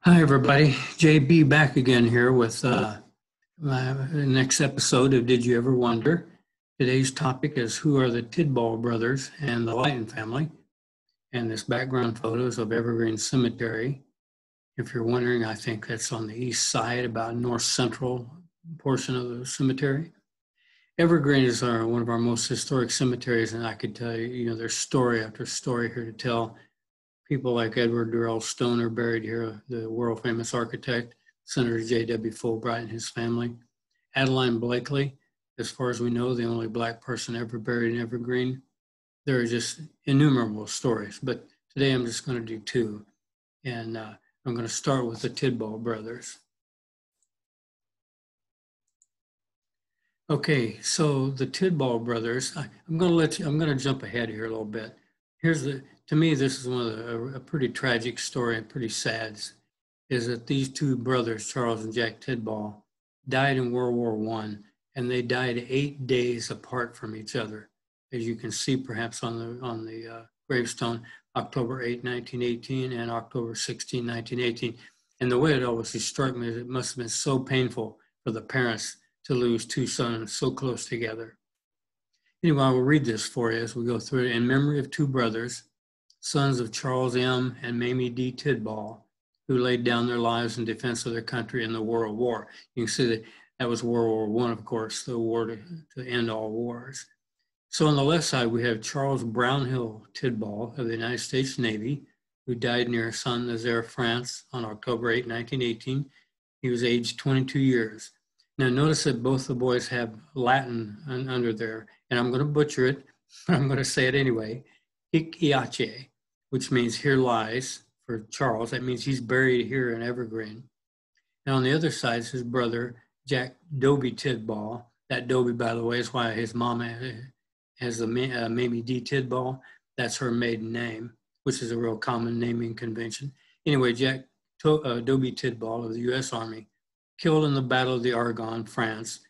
Hi, everybody. JB back again here with my next episode of Did You Ever Wonder? Today's topic is who are the Tidball Brothers and the Leighton family? And this background photos of Evergreen Cemetery. If you're wondering, I think that's on the east side, about north central portion of the cemetery. Evergreen is one of our most historic cemeteries, and I could tell you, there's story after story here to tell. People like Edward Durrell Stone are buried here, the world famous architect, Senator J.W. Fulbright and his family. Adeline Blakely, as far as we know, the only Black person ever buried in Evergreen. There are just innumerable stories, but today I'm just going to do two. And I'm going to start with the Tidball Brothers. Okay, so the Tidball Brothers, I'm going to jump ahead here a little bit. To me, this is a pretty tragic story and pretty sad, is that these two brothers, Charles and Jack Tidball, died in World War I, and they died 8 days apart from each other. As you can see, perhaps on the gravestone, October 8, 1918, and October 16, 1918. And the way it always struck me is it must have been so painful for the parents to lose two sons so close together. Anyway, I will read this for you as we go through it. In memory of two brothers, sons of Charles M. and Mamie D. Tidball, who laid down their lives in defense of their country in the World War. You can see that was World War I, of course, the war to end all wars. So on the left side, we have Charles Brownhill Tidball of the United States Navy, who died near Saint-Nazaire, France on October 8, 1918. He was aged 22 years. Now notice that both the boys have Latin under there, and I'm going to butcher it, but I'm going to say it anyway. Hic Iace, which means here lies for Charles. That means he's buried here in Evergreen. And on the other side is his brother, Jack Doby Tidball. That Doby, by the way, is why his mom has the Mamie D. Tidball. That's her maiden name, which is a real common naming convention. Anyway, Jack Doby Tidball of the U.S. Army, killed in the Battle of the Argonne, France,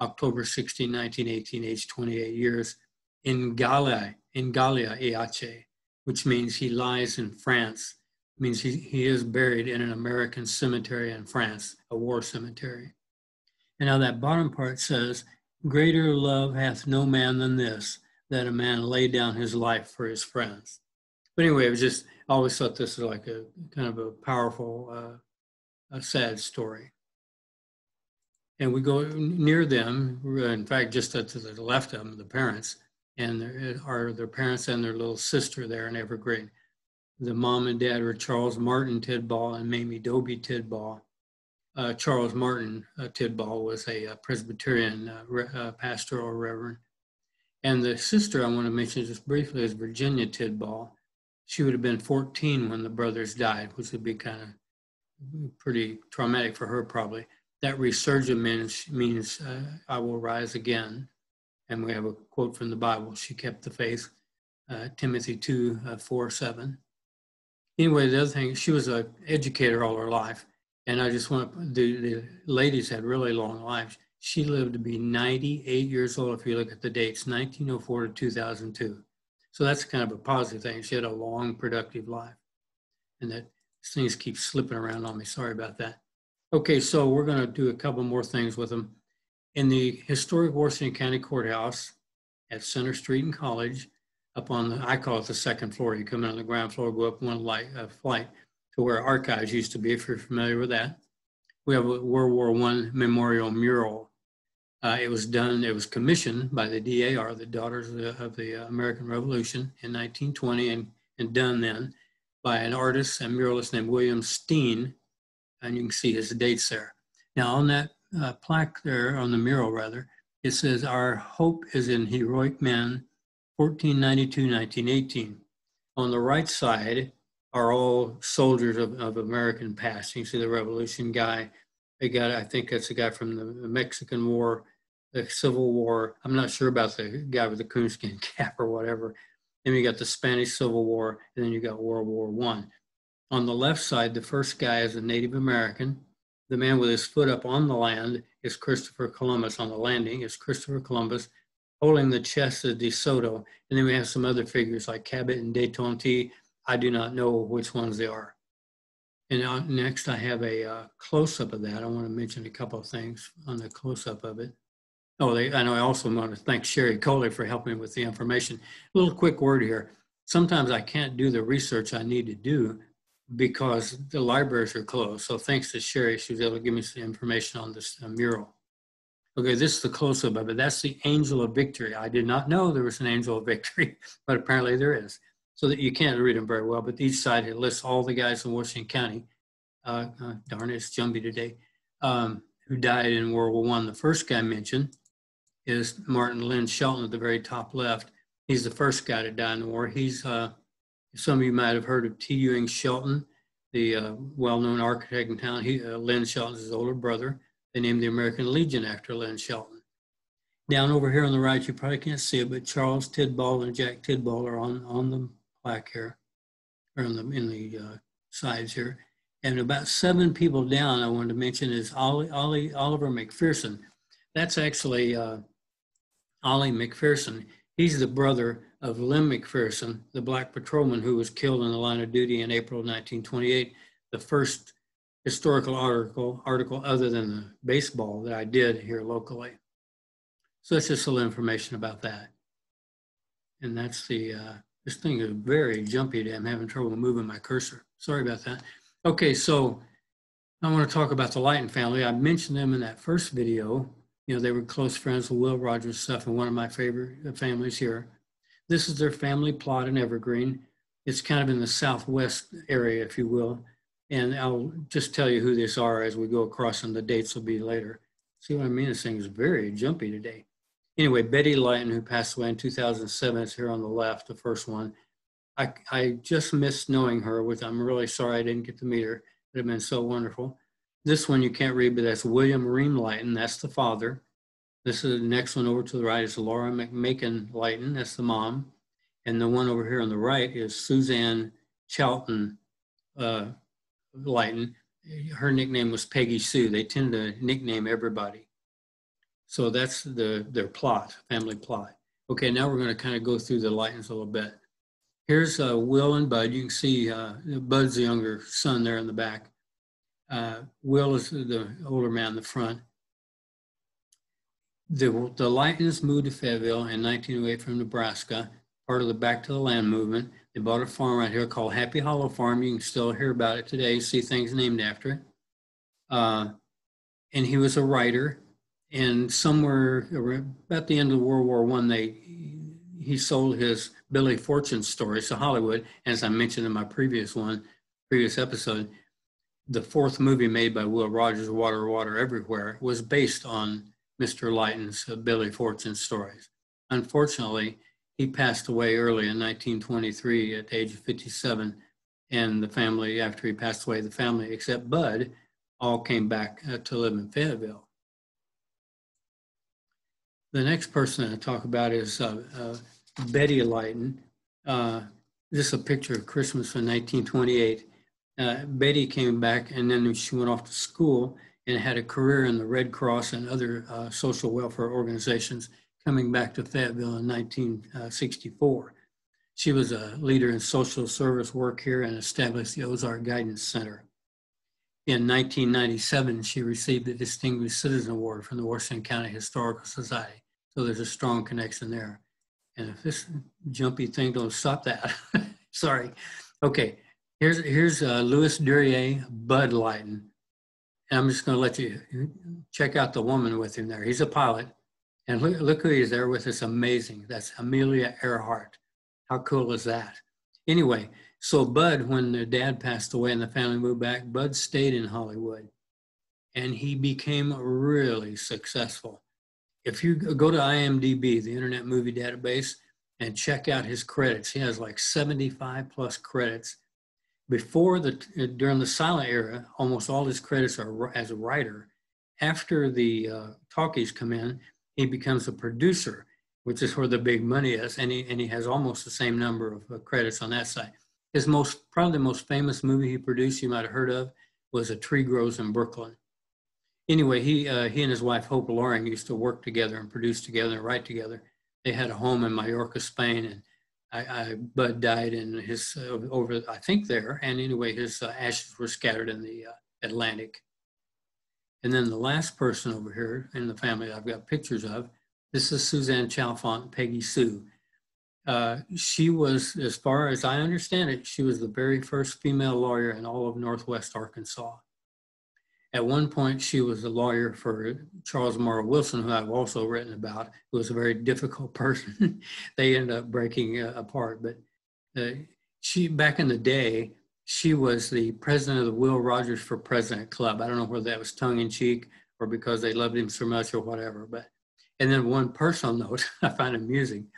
October 16, 1918, aged 28 years, in Gallia Iace, which means he lies in France. It means he is buried in an American cemetery in France, a war cemetery. And now that bottom part says, greater love hath no man than this, that a man lay down his life for his friends. But anyway, I always thought this was like a kind of a powerful, a sad story. And we go near them, in fact, just to the left of them, the parents, and their parents and their little sister there in Evergreen. The mom and dad were Charles Martin Tidball and Mamie Doby Tidball. Charles Martin Tidball was a Presbyterian pastoral reverend. And the sister I want to mention just briefly is Virginia Tidball. She would have been 14 when the brothers died, which would be kind of pretty traumatic for her probably. That resurgence means I will rise again. And we have a quote from the Bible, she kept the faith, Timothy 2, 4, 7. Anyway, the other thing, she was an educator all her life. And I just want the ladies had really long lives. She lived to be 98 years old, if you look at the dates, 1904 to 2002. So that's kind of a positive thing. She had a long, productive life. And that things keep slipping around on me. Sorry about that. Okay, so we're going to do a couple more things with them. In the historic Washington County Courthouse at Center Street and College, up on I call it the second floor. You come in on the ground floor, go up one flight to where archives used to be, if you're familiar with that. We have a World War I memorial mural. It was commissioned by the DAR, the Daughters of the American Revolution, in 1920, and done then by an artist and muralist named William Steen. And you can see his dates there. Now on that plaque there, on the mural rather, it says, our hope is in heroic men, 1492-1918. On the right side are all soldiers of American past. You can see the Revolution guy. I think that's a guy from the Mexican War, the Civil War. I'm not sure about the guy with the coonskin cap or whatever. Then you got the Spanish Civil War, and then you got World War I. On the left side, the first guy is a Native American. The man with his foot up on the land is Christopher Columbus. On the landing is Christopher Columbus holding the chest of De Soto. And then we have some other figures like Cabot and de Tonty. I do not know which ones they are. And next I have a close-up of that. I want to mention a couple of things on the close-up of it. Oh, I know I also want to thank Sherry Coley for helping with the information. A little quick word here. Sometimes I can't do the research I need to do because the libraries are closed. So thanks to Sherry, she was able to give me some information on this mural. Okay, this is the close-up of it. That's the Angel of Victory. I did not know there was an Angel of Victory, but apparently there is. So that you can't read them very well, but each side it lists all the guys in Washington County, darn it, it's jumpy today, who died in World War I. The first guy mentioned is Martin Lynn Shelton at the very top left. He's the first guy to die in the war. He's, some of you might have heard of T. Ewing Shelton, the well-known architect in town. Lynn Shelton's his older brother. They named the American Legion after Lynn Shelton. Down over here on the right, you probably can't see it, but Charles Tidball and Jack Tidball are on the plaque here, or in the sides here. And about 7 people down, I wanted to mention is Oliver McPherson. That's actually Ollie McPherson. He's the brother of Lem McPherson, the black patrolman who was killed in the line of duty in April of 1928. The first historical article other than the baseball that I did here locally. So that's just a little information about that. And that's the, this thing is very jumpy today. I'm having trouble moving my cursor. Sorry about that. Okay, so I want to talk about the Leighton family. I mentioned them in that first video. You know, they were close friends with Will Rogers stuff and one of my favorite families here. This is their family plot in Evergreen. It's kind of in the southwest area, if you will. And I'll just tell you who these are as we go across, and the dates will be later. See what I mean? This thing is very jumpy today. Anyway, Betty Lighton, who passed away in 2007, is here on the left, the first one. I just missed knowing her, which I'm really sorry I didn't get to meet her. It would have been so wonderful. This one you can't read, but that's William Ream Lighton. That's the father. This is the next one over to the right is Laura McMakin Lighton. That's the mom. And the one over here on the right is Suzanne Charlton Lighton. Her nickname was Peggy Sue. They tend to nickname everybody. So that's their plot, family plot. Okay, now we're going to kind of go through the Lightons a little bit. Here's Will and Bud. You can see Bud's the younger son there in the back. Will is the older man in the front. The Lightons moved to Fayetteville in 1908 from Nebraska, part of the Back to the Land movement. They bought a farm right here called Happy Hollow Farm. You can still hear about it today, see things named after it. And he was a writer. And somewhere about the end of World War I, he sold his Billy Fortune stories to Hollywood. And as I mentioned in my previous episode, the fourth movie made by Will Rogers, Water, Water Everywhere, was based on Mr. Lighton's Billy Fortune stories. Unfortunately, he passed away early in 1923 at the age of 57. And the family, after he passed away, the family, except Bud, all came back to live in Fayetteville. The next person I talk about is Betty Lighton. This is a picture of Christmas in 1928. Betty came back and then she went off to school and had a career in the Red Cross and other social welfare organizations, coming back to Fayetteville in 1964. She was a leader in social service work here and established the Ozark Guidance Center. In 1997, she received the Distinguished Citizen Award from the Washington County Historical Society. So there's a strong connection there. And if this jumpy thing don't stop that, sorry. Okay, here's Louis Duryea, Bud Lighton. And I'm just gonna let you check out the woman with him there. He's a pilot. And look who he's there with. It's amazing. That's Amelia Earhart. How cool is that? Anyway, so Bud, when their dad passed away and the family moved back, Bud stayed in Hollywood. And he became really successful. If you go to IMDb, the Internet Movie Database, and check out his credits, he has like 75 plus credits. During the silent era, almost all his credits are as a writer. After the talkies come in, he becomes a producer, which is where the big money is, and he has almost the same number of credits on that side. His probably the most famous movie he produced, you might have heard of, was A Tree Grows in Brooklyn. Anyway, he and his wife, Hope Loring, used to work together and produce together and write together. They had a home in Mallorca, Spain, and Bud died in his over, I think there, and anyway, his ashes were scattered in the Atlantic. And then the last person over here in the family I've got pictures of, this is Suzanne Chalfont, Peggy Sue. She was, as far as I understand it, she was the very first female lawyer in all of Northwest Arkansas. At one point, she was a lawyer for Charles Morrow Wilson, who I've also written about, who was a very difficult person. They ended up breaking apart. But she, back in the day, she was the president of the Will Rogers for President Club. I don't know whether that was tongue in cheek or because they loved him so much or whatever. But, and then one personal note I find amusing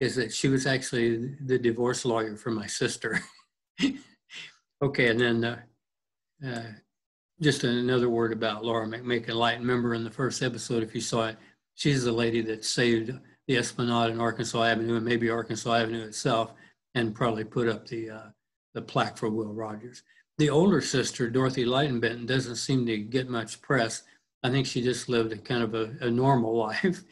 is that she was actually the divorce lawyer for my sister. Okay, and then just another word about Laura McMakin Lighton. Remember in the first episode, if you saw it, she's the lady that saved the Esplanade and Arkansas Avenue and maybe Arkansas Avenue itself, and probably put up the plaque for Will Rogers. The older sister, Dorothy Lighton Benton, doesn't seem to get much press. I think she just lived a kind of a normal life.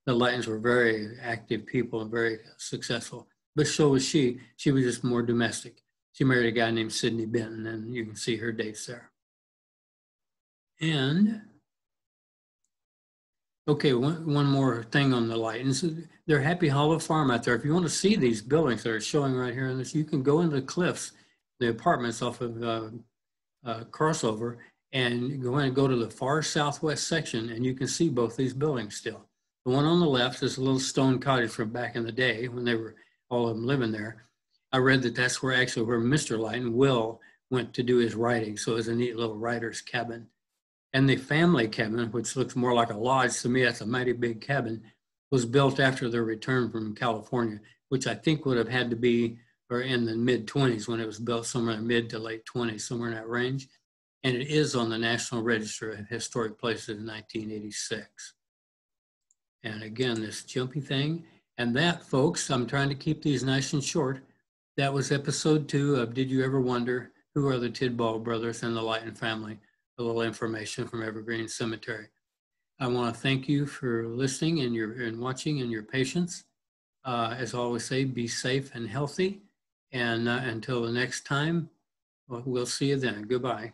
The Lightons were very active people and very successful, but so was she. She was just more domestic. She married a guy named Sidney Benton, and you can see her dates there. And, okay, one more thing on the Lightons. They're Happy Hollow Farm out there. If you want to see these buildings that are showing right here in this, you can go into the cliffs, the apartments off of Crossover, and go in and go to the far southwest section, and you can see both these buildings still. The one on the left is a little stone cottage from back in the day when they were all of them living there. I read that that's where actually where Mr. Lighton, Will, went to do his writing. So it was a neat little writer's cabin. And the family cabin, which looks more like a lodge to me, that's a mighty big cabin, was built after their return from California, which I think would have had to be or in the mid-20s when it was built, somewhere in the mid to late 20s, somewhere in that range. And it is on the National Register of Historic Places in 1986. And again, this jumpy thing. And that, folks, I'm trying to keep these nice and short. That was episode 2 of Did You Ever Wonder Who Are the Tidball Brothers and the Leighton Family? A little information from Evergreen Cemetery. I want to thank you for listening and watching and your patience. As I always say, be safe and healthy. And until the next time, we'll see you then. Goodbye.